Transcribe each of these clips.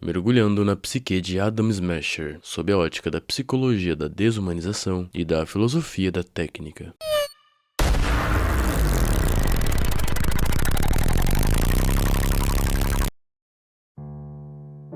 mergulhando na psique de Adam Smasher, sob a ótica da psicologia da desumanização e da filosofia da técnica.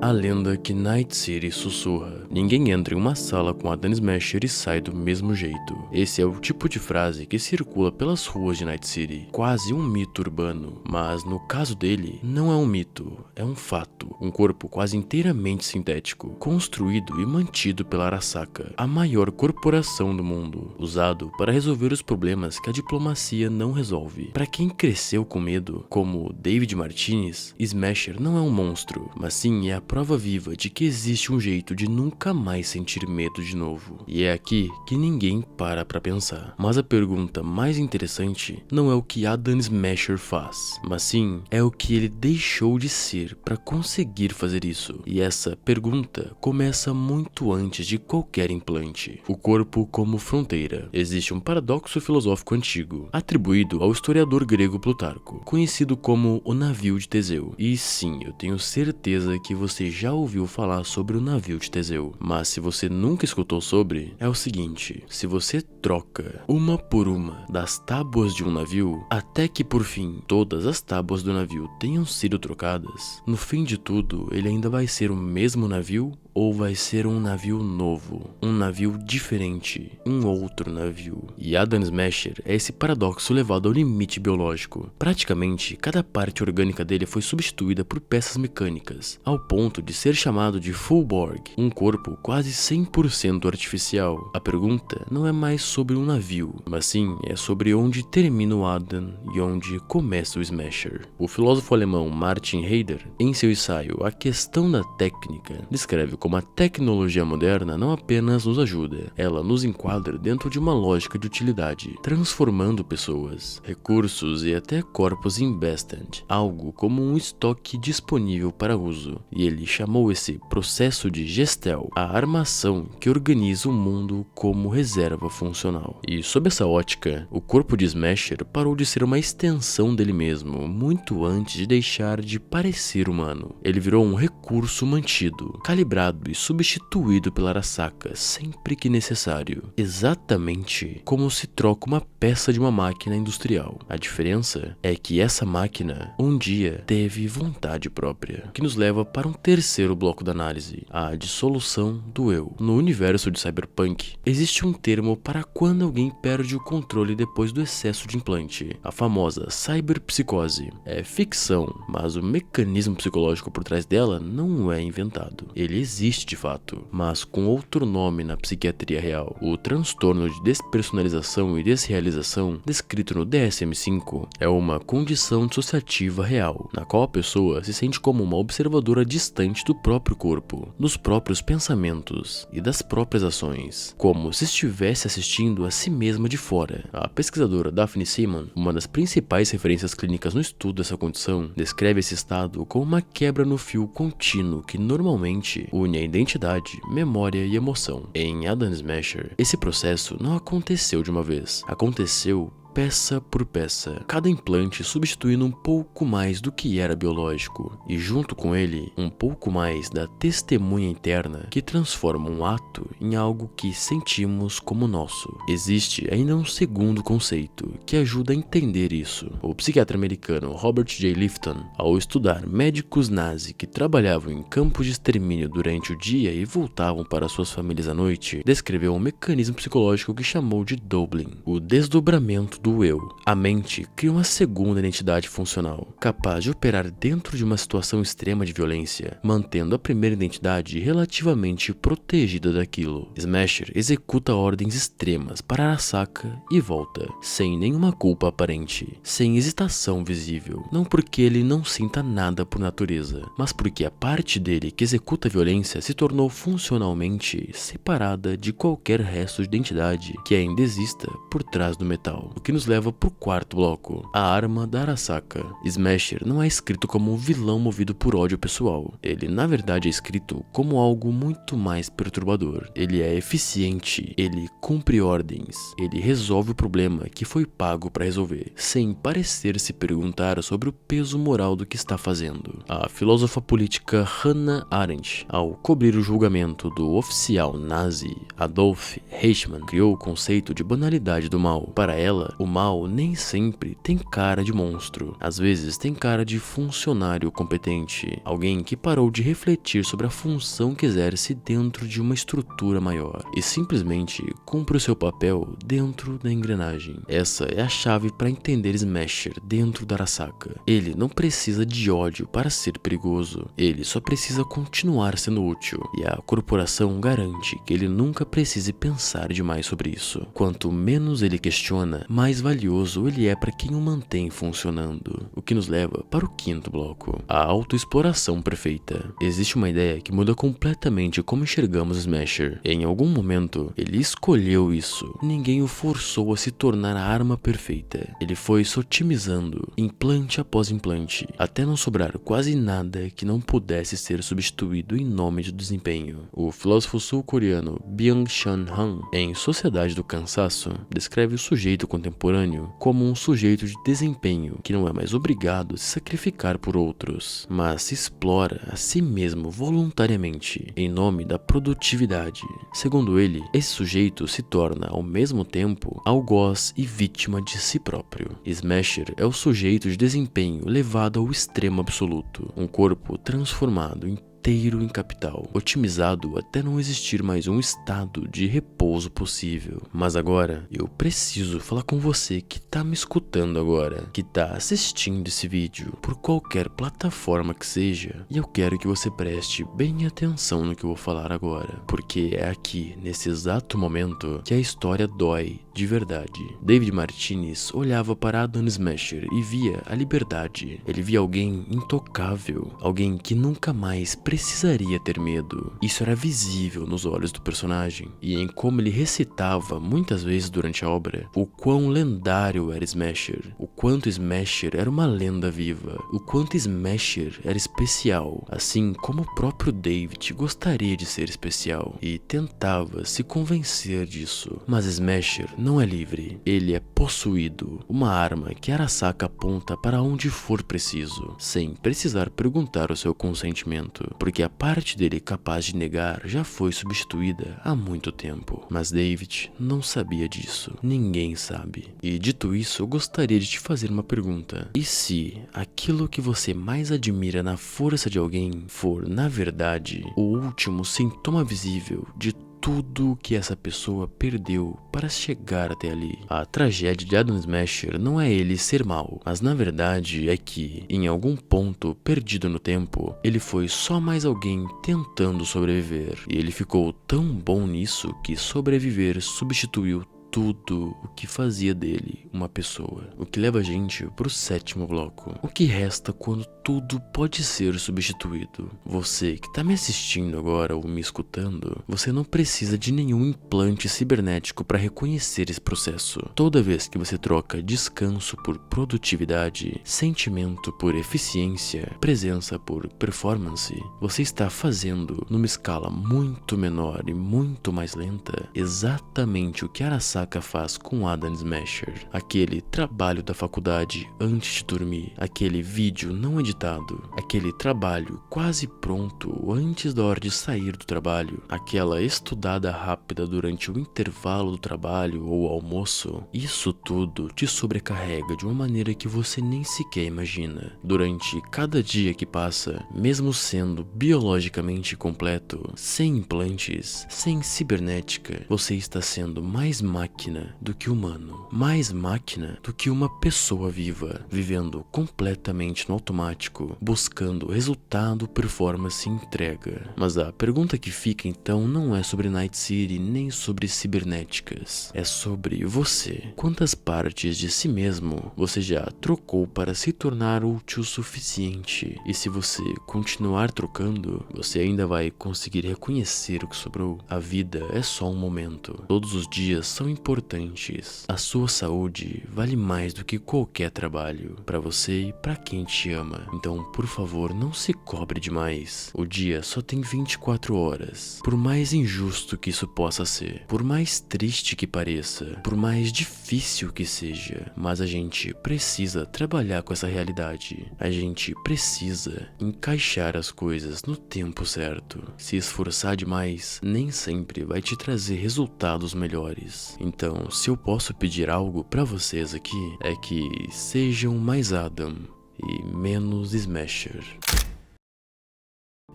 A lenda que Night City sussurra. Ninguém entra em uma sala com Adam Smasher e sai do mesmo jeito. Esse é o tipo de frase que circula pelas ruas de Night City. Quase um mito urbano. Mas no caso dele, não é um mito, é um fato. Um corpo quase inteiramente sintético, construído e mantido pela Arasaka, a maior corporação do mundo, usado para resolver os problemas que a diplomacia não resolve. Para quem cresceu com medo, como David Martinez, Smasher não é um monstro, mas sim é a prova viva de que existe um jeito de nunca mais sentir medo de novo. E é aqui que ninguém para pra pensar. Mas a pergunta mais interessante não é o que Adam Smasher faz, mas sim é o que ele deixou de ser para conseguir fazer isso. E essa pergunta começa muito antes de qualquer implante. O corpo como fronteira. Existe um paradoxo filosófico antigo, atribuído ao historiador grego Plutarco, conhecido como o navio de Teseu. E sim, eu tenho certeza que você já ouviu falar sobre o navio de Teseu, mas se você nunca escutou sobre, é o seguinte: se você troca uma por uma das tábuas de um navio, até que por fim todas as tábuas do navio tenham sido trocadas, no fim de tudo ele ainda vai ser o mesmo navio ou vai ser um navio novo, um navio diferente, um outro navio. E Adam Smasher é esse paradoxo levado ao limite biológico. Praticamente cada parte orgânica dele foi substituída por peças mecânicas, ao ponto de ser chamado de Full Borg, um corpo quase 100% artificial. A pergunta não é mais sobre um navio, mas sim é sobre onde termina o Adam e onde começa o Smasher. O filósofo alemão Martin Heidegger, em seu ensaio A Questão da Técnica, descreve como a tecnologia moderna não apenas nos ajuda, ela nos enquadra dentro de uma lógica de utilidade, transformando pessoas, recursos e até corpos em best-end, algo como um estoque disponível para uso. E ele chamou esse processo de Gestel, a armação que organiza o mundo como reserva funcional. E sob essa ótica, o corpo de Smasher parou de ser uma extensão dele mesmo, muito antes de deixar de parecer humano. Ele virou um recurso mantido, calibrado e substituído pela Arasaka sempre que necessário, exatamente como se troca uma peça de uma máquina industrial. A diferença é que essa máquina um dia teve vontade própria, o que nos leva para um terceiro bloco da análise, a dissolução do eu. No universo de Cyberpunk, existe um termo para quando alguém perde o controle depois do excesso de implante, a famosa cyberpsicose. É ficção, mas o mecanismo psicológico por trás dela não é inventado. Ele existe de fato, mas com outro nome na psiquiatria real. O transtorno de despersonalização e desrealização, descrito no DSM-5, é uma condição dissociativa real, na qual a pessoa se sente como uma observadora distante do próprio corpo, dos próprios pensamentos e das próprias ações, como se estivesse assistindo a si mesma de fora. A pesquisadora Daphne Simon, uma das principais referências clínicas no estudo dessa condição, descreve esse estado como uma quebra no fio contínuo que normalmente une a identidade, memória e emoção. Em Adam Smasher, esse processo não aconteceu de uma vez, aconteceu peça por peça, cada implante substituindo um pouco mais do que era biológico, e junto com ele, um pouco mais da testemunha interna que transforma um ato em algo que sentimos como nosso. Existe ainda um segundo conceito que ajuda a entender isso. O psiquiatra americano Robert J. Lifton, ao estudar médicos nazis que trabalhavam em campos de extermínio durante o dia e voltavam para suas famílias à noite, descreveu um mecanismo psicológico que chamou de doubling, o desdobramento do eu. A mente cria uma segunda identidade funcional, capaz de operar dentro de uma situação extrema de violência, mantendo a primeira identidade relativamente protegida daquilo. Smasher executa ordens extremas para Arasaka e volta, sem nenhuma culpa aparente, sem hesitação visível, não porque ele não sinta nada por natureza, mas porque a parte dele que executa a violência se tornou funcionalmente separada de qualquer resto de identidade que ainda exista por trás do metal, o que nos nos leva pro quarto bloco, a arma da Arasaka. Smasher não é escrito como um vilão movido por ódio pessoal. Ele na verdade é escrito como algo muito mais perturbador. Ele é eficiente, ele cumpre ordens, ele resolve o problema que foi pago para resolver, sem parecer se perguntar sobre o peso moral do que está fazendo. A filósofa política Hannah Arendt, ao cobrir o julgamento do oficial nazi Adolf Eichmann, criou o conceito de banalidade do mal. Para ela, o mal nem sempre tem cara de monstro. Às vezes tem cara de funcionário competente, alguém que parou de refletir sobre a função que exerce dentro de uma estrutura maior e simplesmente cumpre o seu papel dentro da engrenagem. Essa é a chave para entender Smasher dentro da Arasaka. Ele não precisa de ódio para ser perigoso, ele só precisa continuar sendo útil, e a corporação garante que ele nunca precise pensar demais sobre isso. Quanto menos ele questiona, mais valioso ele é para quem o mantém funcionando. O que nos leva para o quinto bloco, a autoexploração perfeita. Existe uma ideia que muda completamente como enxergamos Smasher. Em algum momento, ele escolheu isso. Ninguém o forçou a se tornar a arma perfeita. Ele foi se otimizando, implante após implante, até não sobrar quase nada que não pudesse ser substituído em nome do desempenho. O filósofo sul-coreano Byung-Chul Han, em Sociedade do Cansaço, descreve o sujeito contemporâneo como um sujeito de desempenho que não é mais obrigado a se sacrificar por outros, mas se explora a si mesmo voluntariamente em nome da produtividade. Segundo ele, esse sujeito se torna ao mesmo tempo algoz e vítima de si próprio. Smasher é o sujeito de desempenho levado ao extremo absoluto, um corpo transformado inteiro em capital, otimizado até não existir mais um estado de repouso possível. Mas agora, eu preciso falar com você que tá me escutando agora, que tá assistindo esse vídeo, por qualquer plataforma que seja, e eu quero que você preste bem atenção no que eu vou falar agora, porque é aqui, nesse exato momento, que a história dói de verdade. David Martinez olhava para Adam Smasher e via a liberdade. Ele via alguém intocável, alguém que nunca mais precisaria ter medo. Isso era visível nos olhos do personagem e em como ele recitava muitas vezes durante a obra o quão lendário era Smasher, o quanto Smasher era uma lenda viva, o quanto Smasher era especial, assim como o próprio David gostaria de ser especial e tentava se convencer disso. Mas Smasher não é livre, ele é possuído, uma arma que Arasaka aponta para onde for preciso, sem precisar perguntar o seu consentimento, porque a parte dele capaz de negar já foi substituída há muito tempo. Mas David não sabia disso, ninguém sabe. E dito isso, eu gostaria de te fazer uma pergunta. E se aquilo que você mais admira na força de alguém for, na verdade, o último sintoma visível de tudo que essa pessoa perdeu para chegar até ali? A tragédia de Adam Smasher não é ele ser mau, mas na verdade é que, em algum ponto perdido no tempo, ele foi só mais alguém tentando sobreviver. E ele ficou tão bom nisso que sobreviver substituiu tudo o que fazia dele uma pessoa. O que leva a gente pro sétimo bloco. O que resta quando tudo pode ser substituído? Você que tá me assistindo agora ou me escutando, você não precisa de nenhum implante cibernético para reconhecer esse processo. Toda vez que você troca descanso por produtividade, sentimento por eficiência, presença por performance, você está fazendo, numa escala muito menor e muito mais lenta, exatamente o que Arasaka faz com Adam Smasher. Aquele trabalho da faculdade antes de dormir, aquele vídeo não editado, aquele trabalho quase pronto antes da hora de sair do trabalho, aquela estudada rápida durante o intervalo do trabalho ou almoço, isso tudo te sobrecarrega de uma maneira que você nem sequer imagina. Durante cada dia que passa, mesmo sendo biologicamente completo, sem implantes, sem cibernética, você está sendo mais máquina do que humano, mais máquina do que uma pessoa viva, vivendo completamente no automático, buscando resultado, performance e entrega. Mas a pergunta que fica então não é sobre Night City nem sobre cibernéticas, é sobre você. Quantas partes de si mesmo você já trocou para se tornar útil o suficiente? E se você continuar trocando, você ainda vai conseguir reconhecer o que sobrou? A vida é só um momento. Todos os dias são importantes. A sua saúde vale mais do que qualquer trabalho, para você e para quem te ama. Então, por favor, não se cobre demais. O dia só tem 24 horas. Por mais injusto que isso possa ser, por mais triste que pareça, por mais difícil que seja, mas a gente precisa trabalhar com essa realidade. A gente precisa encaixar as coisas no tempo certo. Se esforçar demais, nem sempre vai te trazer resultados melhores. Então, se eu posso pedir algo pra vocês aqui, é que sejam mais Adam e menos Smasher.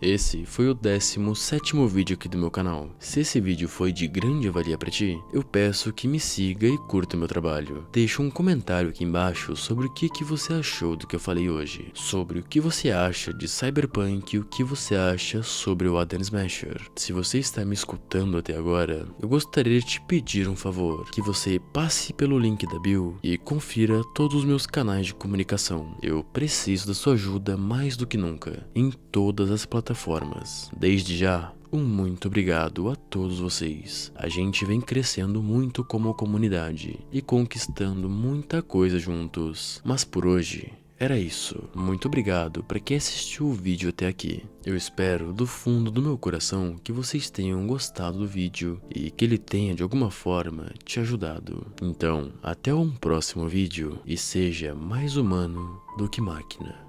Esse foi o 17º vídeo aqui do meu canal. Se esse vídeo foi de grande valia pra ti, eu peço que me siga e curta meu trabalho. Deixa um comentário aqui embaixo sobre o que você achou do que eu falei hoje, sobre o que você acha de Cyberpunk e o que você acha sobre o Adam Smasher. Se você está me escutando até agora, eu gostaria de te pedir um favor, que você passe pelo link da bio e confira todos os meus canais de comunicação. Eu preciso da sua ajuda mais do que nunca, em todas as plataformas. Desde já, um muito obrigado a todos vocês. A gente vem crescendo muito como comunidade e conquistando muita coisa juntos. Mas por hoje, era isso. Muito obrigado para quem assistiu o vídeo até aqui. Eu espero do fundo do meu coração que vocês tenham gostado do vídeo e que ele tenha de alguma forma te ajudado. Então, até um próximo vídeo e seja mais humano do que máquina.